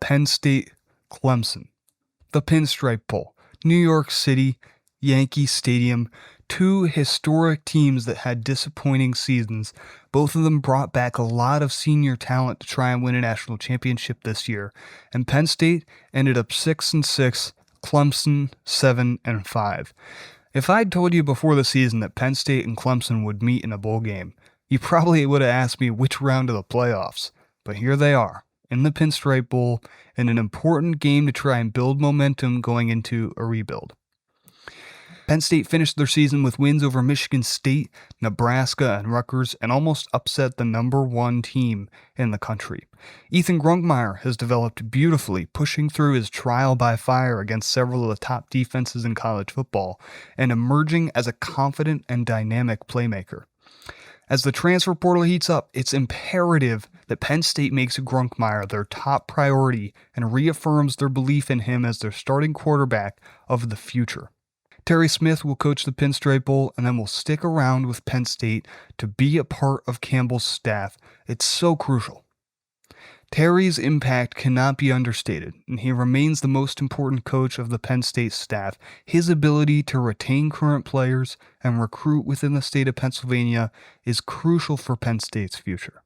Penn State, Clemson. The Pinstripe Bowl, New York City, Yankee Stadium, two historic teams that had disappointing seasons. Both of them brought back a lot of senior talent to try and win a national championship this year, and Penn State ended up 6-6, Clemson 7-5. If I'd told you before the season that Penn State and Clemson would meet in a bowl game, you probably would have asked me which round of the playoffs. But here they are, in the Pinstripe Bowl, in an important game to try and build momentum going into a rebuild. Penn State finished their season with wins over Michigan State, Nebraska, and Rutgers, and almost upset the number one team in the country. Ethan Grunkemeyer has developed beautifully, pushing through his trial by fire against several of the top defenses in college football, and emerging as a confident and dynamic playmaker. As the transfer portal heats up, it's imperative that Penn State makes Grunkemeyer their top priority and reaffirms their belief in him as their starting quarterback of the future. Terry Smith will coach the Pinstripe Bowl and then will stick around with Penn State to be a part of Campbell's staff. It's so crucial. Terry's impact cannot be understated, and he remains the most important coach of the Penn State staff. His ability to retain current players and recruit within the state of Pennsylvania is crucial for Penn State's future.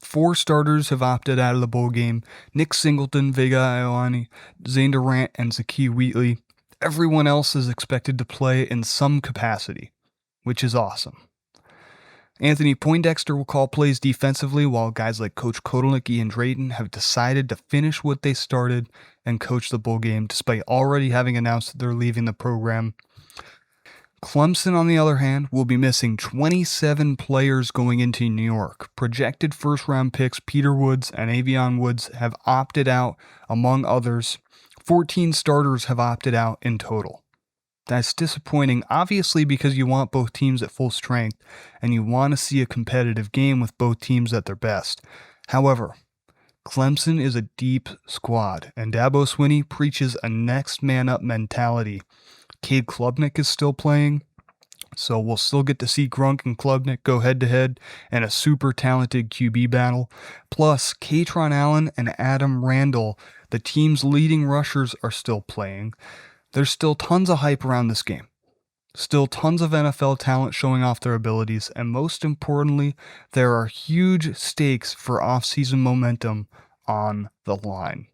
4 starters have opted out of the bowl game: Nick Singleton, Vega Ioane, Zane Durant, and Zakee Wheatley. Everyone else is expected to play in some capacity, which is awesome. Anthony Poindexter will call plays defensively, while guys like Coach Kotelnicki and Drayton have decided to finish what they started and coach the bowl game, despite already having announced that they're leaving the program. Clemson, on the other hand, will be missing 27 players going into New York. Projected first-round picks Peter Woods and Avion Woods have opted out, among others. 14 starters have opted out in total. That's disappointing, obviously, because you want both teams at full strength, and you want to see a competitive game with both teams at their best. However, Clemson is a deep squad, and Dabo Swinney preaches a next-man-up mentality. Cade Klubnik is still playing, so we'll still get to see Grunk and Klubnik go head-to-head in a super talented QB battle. Plus, Katron Allen and Adam Randall, the team's leading rushers, are still playing. There's still tons of hype around this game. Still tons of NFL talent showing off their abilities, and most importantly, there are huge stakes for off-season momentum on the line.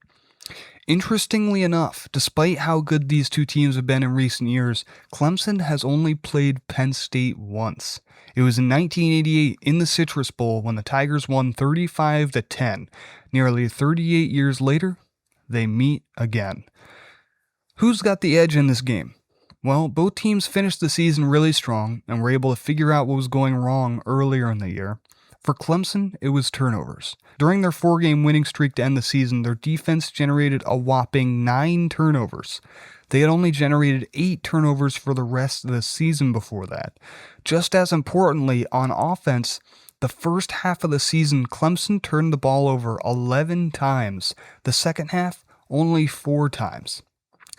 Interestingly enough, despite how good these two teams have been in recent years, Clemson has only played Penn State once. It was in 1988 in the Citrus Bowl when the Tigers won 35-10. Nearly 38 years later, they meet again. Who's got the edge in this game? Well, both teams finished the season really strong and were able to figure out what was going wrong earlier in the year. For Clemson, it was turnovers. During their 4-game winning streak to end the season, their defense generated a whopping 9 turnovers. They had only generated 8 turnovers for the rest of the season before that. Just as importantly, on offense, the first half of the season, Clemson turned the ball over 11 times. The second half, only 4 times.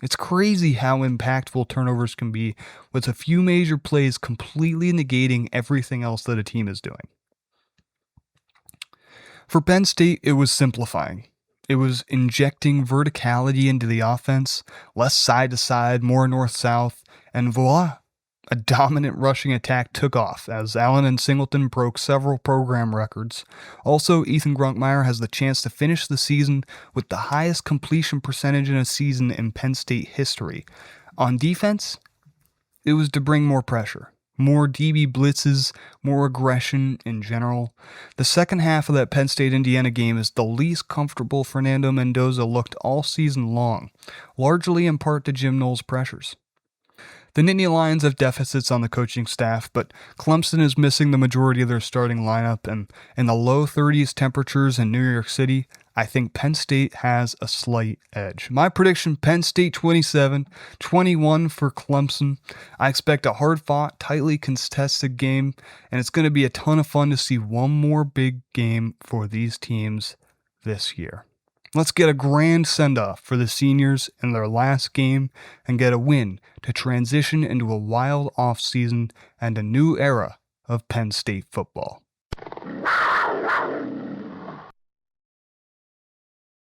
It's crazy how impactful turnovers can be, with a few major plays completely negating everything else that a team is doing. For Penn State, it was simplifying. It was injecting verticality into the offense, less side-to-side, more north-south, and voila! A dominant rushing attack took off as Allen and Singleton broke several program records. Also, Ethan Grunkemeyer has the chance to finish the season with the highest completion percentage in a season in Penn State history. On defense, it was to bring more pressure, more DB blitzes, more aggression in general. The second half of that Penn State-Indiana game is the least comfortable Fernando Mendoza looked all season long, largely in part to Jim Knowles' pressures. The Nittany Lions have deficits on the coaching staff, but Clemson is missing the majority of their starting lineup, and in the low 30s temperatures in New York City, I think Penn State has a slight edge. My prediction, Penn State 27, 21 for Clemson. I expect a hard-fought, tightly contested game, and it's going to be a ton of fun to see one more big game for these teams this year. Let's get a grand send-off for the seniors in their last game and get a win to transition into a wild offseason and a new era of Penn State football.